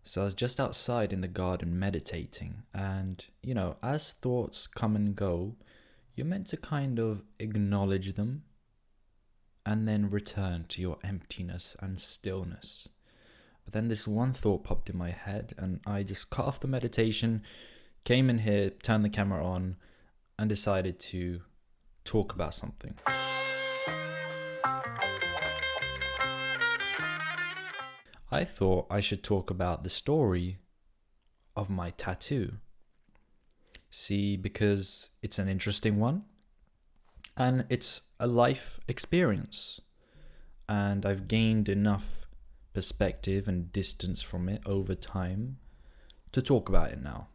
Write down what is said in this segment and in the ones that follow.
So I was just outside in the garden meditating, and as thoughts come and go, you're meant to kind of acknowledge them and then return to your emptiness and stillness. But then this one thought popped in my head, and I just cut off the meditation, came in here, turned the camera on, and decided to talk about something. I thought I should talk about the story of my tattoo. See, because it's an interesting one and it's a life experience, and I've gained enough perspective and distance from it over time to talk about it now.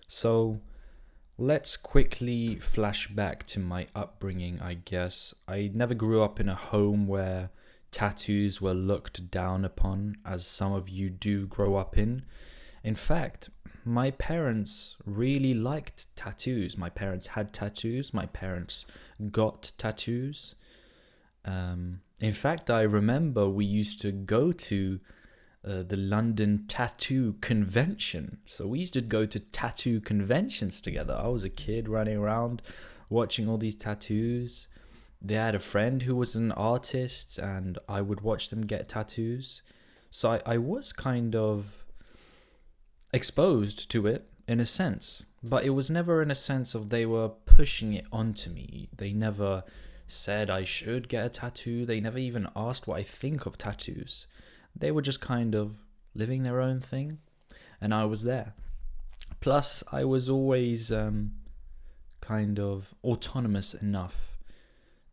So let's quickly flash back to my upbringing, I guess. I never grew up in a home where tattoos were looked down upon, as some of you do grow up in. In fact, my parents really liked tattoos. My parents had tattoos. My parents got tattoos. In fact, I remember we used to go to the London Tattoo Convention. So we used to go to tattoo conventions together. I was a kid running around watching all these tattoos. They had a friend who was an artist, and I would watch them get tattoos. So I was kind of exposed to it in a sense, but it was never in a sense of they were pushing it onto me. They never said I should get a tattoo. They never even asked what I think of tattoos. They were just kind of living their own thing, and I was there. Plus, I was always kind of autonomous enough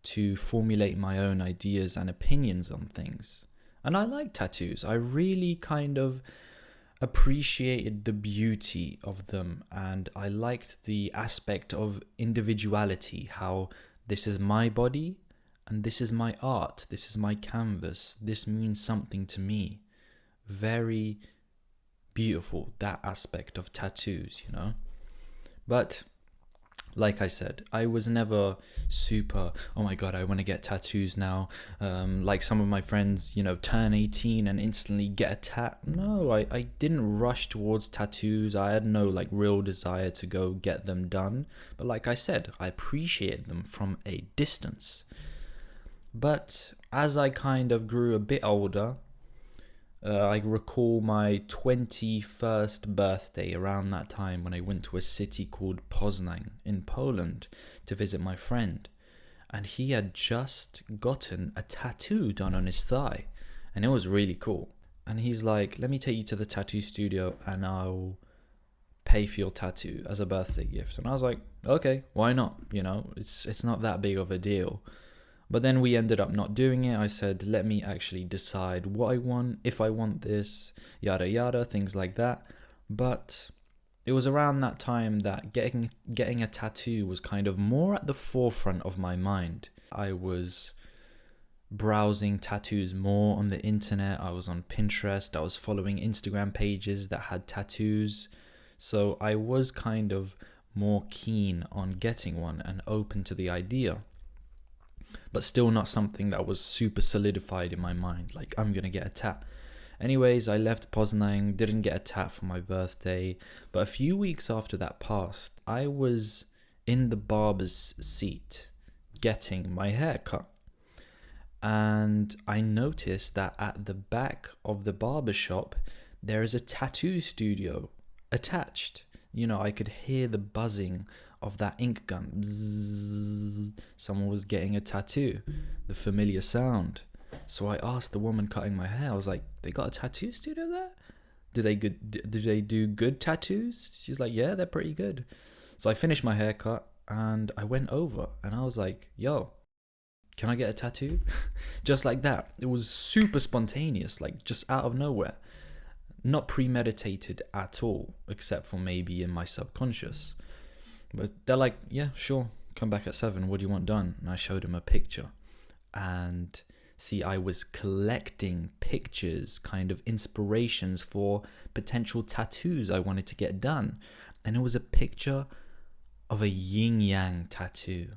to formulate my own ideas and opinions on things. And I like tattoos. I really kind of appreciated the beauty of them, and I liked the aspect of individuality, how this is my body and this is my art, this is my canvas, this means something to me. Very beautiful, that aspect of tattoos, But like I said, I was never super, oh my god, I want to get tattoos now. Like some of my friends, turn 18 and instantly get a tat. No, I didn't rush towards tattoos. I had no real desire to go get them done. But like I said, I appreciated them from a distance. But as I kind of grew a bit older, I recall my 21st birthday around that time when I went to a city called Poznań in Poland to visit my friend. And he had just gotten a tattoo done on his thigh. And it was really cool. And he's like, let me take you to the tattoo studio and I'll pay for your tattoo as a birthday gift. And I was like, okay, why not? It's not that big of a deal. But then we ended up not doing it. I said, let me actually decide what I want, if I want this, yada yada, things like that. But it was around that time that getting a tattoo was kind of more at the forefront of my mind. I was browsing tattoos more on the internet. I was on Pinterest. I was following Instagram pages that had tattoos. So I was kind of more keen on getting one and open to the idea. But still not something that was super solidified in my mind, like I'm gonna get a tat. Anyways, I left Poznań, didn't get a tat for my birthday, but a few weeks after that passed, I was in the barber's seat getting my hair cut. And I noticed that at the back of the barber shop, there is a tattoo studio attached. I could hear the buzzing of that ink gun. Bzzz. Someone was getting a tattoo, the familiar sound. So I asked the woman cutting my hair, I was like, they got a tattoo studio there? Do they do good tattoos? She's like, yeah, they're pretty good. So I finished my haircut and I went over and I was like, yo, can I get a tattoo? Just like that. It was super spontaneous, just out of nowhere. Not premeditated at all, except for maybe in my subconscious. But they're like, yeah, sure, come back at 7. What do you want done? And I showed him a picture. And see, I was collecting pictures, kind of inspirations for potential tattoos I wanted to get done. And it was a picture of a yin-yang tattoo.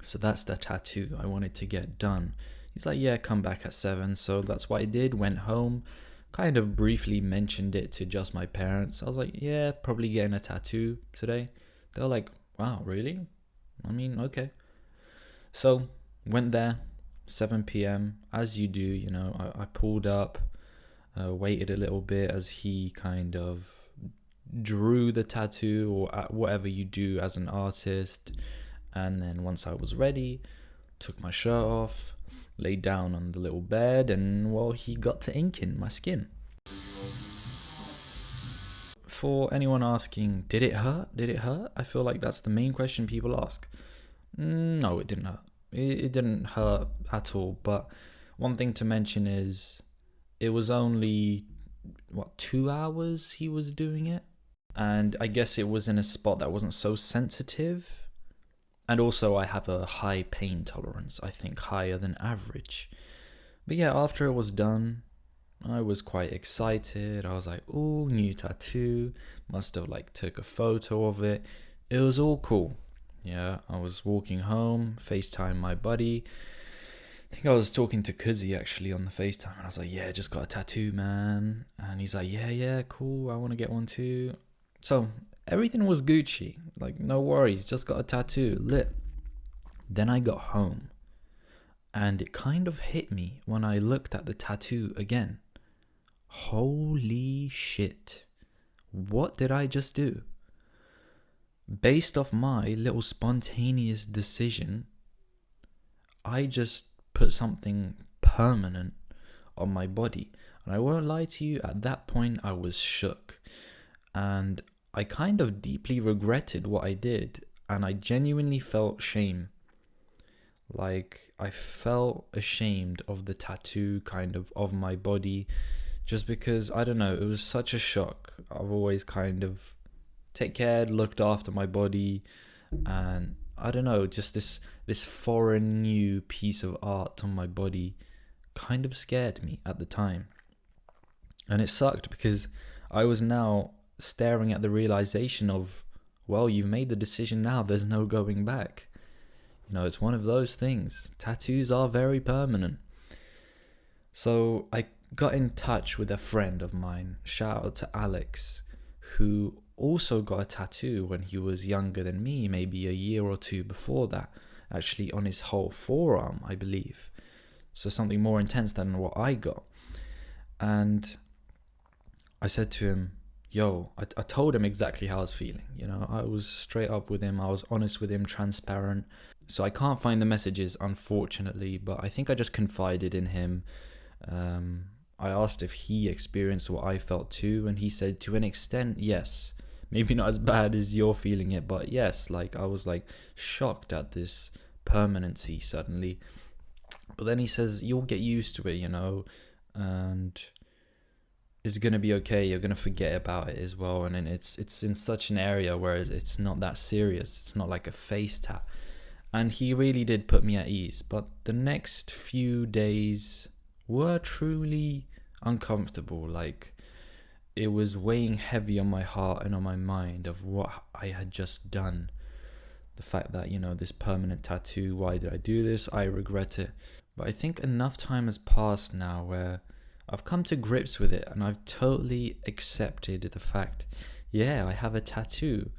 So that's the tattoo I wanted to get done. He's like, yeah, come back at 7. So that's what I did. Went home, kind of briefly mentioned it to just my parents. I was like, yeah, probably getting a tattoo today. They're like, wow, really? I mean, okay. So went there, 7 p.m. as you do. I pulled up, waited a little bit as he kind of drew the tattoo or whatever you do as an artist. And then once I was ready, took my shirt off, laid down on the little bed, and well, he got to inking my skin. For anyone asking, did it hurt? Did it hurt? I feel like that's the main question people ask. No, it didn't hurt. It didn't hurt at all. But one thing to mention is it was only, 2 hours he was doing it? And I guess it was in a spot that wasn't so sensitive. And also I have a high pain tolerance, I think higher than average. But yeah, after it was done, I was quite excited. I was like, ooh, new tattoo. Must have took a photo of it. It was all cool. Yeah, I was walking home, FaceTime my buddy. I think I was talking to Kuzzy actually on the FaceTime, and I was like, yeah, just got a tattoo, man. And he's like, yeah, cool, I want to get one too. So everything was Gucci, no worries, just got a tattoo, lit. Then I got home, and it kind of hit me when I looked at the tattoo again. Holy shit, what did I just do? Based off my little spontaneous decision, I just put something permanent on my body. And I won't lie to you, at that point I was shook. And I kind of deeply regretted what I did. And I genuinely felt shame. I felt ashamed of the tattoo of my body. Just because, I don't know, it was such a shock. I've always kind of take care, looked after my body, and I don't know, just this foreign new piece of art on my body kind of scared me at the time. And it sucked because I was now staring at the realization of, well, you've made the decision now, there's no going back. It's one of those things. Tattoos are very permanent. So I got in touch with a friend of mine, shout out to Alex, who also got a tattoo when he was younger than me, maybe a year or two before that, actually on his whole forearm, I believe. So something more intense than what I got. And I said to him, yo, I told him exactly how I was feeling. I was straight up with him. I was honest with him, transparent. So I can't find the messages, unfortunately, but I think I just confided in him. I asked if he experienced what I felt too, and he said to an extent, yes. Maybe not as bad as you're feeling it, but yes, I was shocked at this permanency suddenly. But then he says, you'll get used to it, and it's going to be okay. You're going to forget about it as well. And then it's in such an area where it's not that serious. It's not like a face tat. And he really did put me at ease. But the next few days were truly uncomfortable. It was weighing heavy on my heart and on my mind of what I had just done. The fact that, this permanent tattoo, why did I do this? I regret it. But I think enough time has passed now where I've come to grips with it and I've totally accepted the fact, yeah, I have a tattoo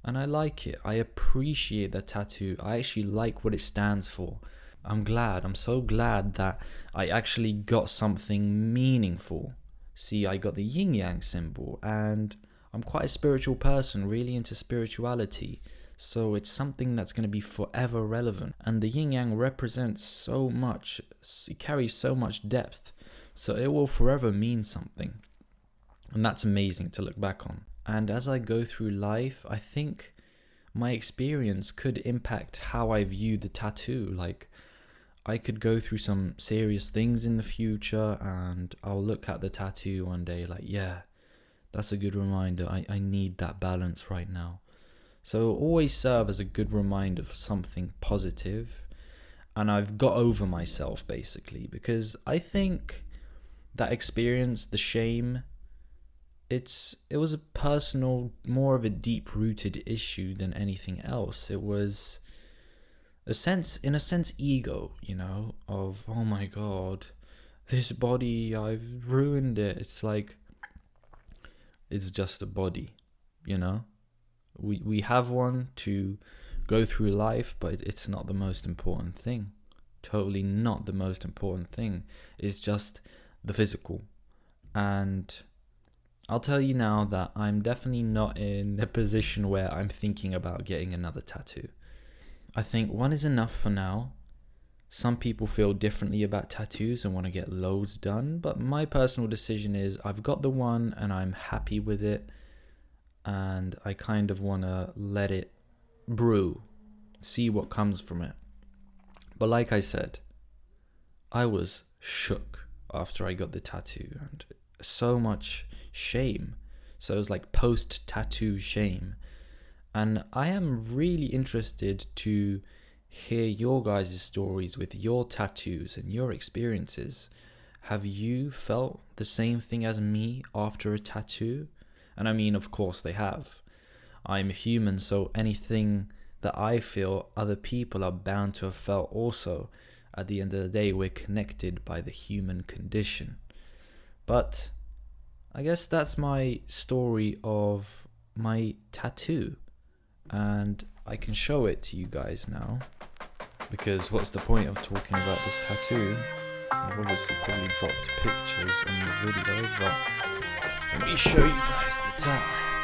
and I like it. I appreciate the tattoo. I actually like what it stands for. I'm so glad that I actually got something meaningful. See, I got the yin yang symbol, and I'm quite a spiritual person, really into spirituality. So it's something that's going to be forever relevant. And the yin yang represents so much, it carries so much depth. So it will forever mean something. And that's amazing to look back on. And as I go through life, I think my experience could impact how I view the tattoo. I could go through some serious things in the future and I'll look at the tattoo one day yeah, that's a good reminder. I need that balance right now. So always serve as a good reminder for something positive. And I've got over myself basically, because I think that experience, the shame, it was a personal, more of a deep-rooted issue than anything else. It was in a sense, ego, of, oh my God, this body, I've ruined it. It's like, it's just a body, you know? We have one to go through life, but it's not the most important thing. Totally not the most important thing. It's just the physical. And I'll tell you now that I'm definitely not in a position where I'm thinking about getting another tattoo. I think one is enough for now. Some people feel differently about tattoos and want to get loads done, but my personal decision is I've got the one and I'm happy with it, and I kind of want to let it brew, see what comes from it. But like I said, I was shook after I got the tattoo, and so much shame. So it was like post-tattoo shame. And I am really interested to hear your guys' stories with your tattoos and your experiences. Have you felt the same thing as me after a tattoo? And I mean, of course they have. I'm human, so anything that I feel, other people are bound to have felt also. At the end of the day, we're connected by the human condition. But I guess that's my story of my tattoo. And I can show it to you guys now, because what's the point of talking about this tattoo? I've obviously probably dropped pictures on the video, but let me show you guys the tat.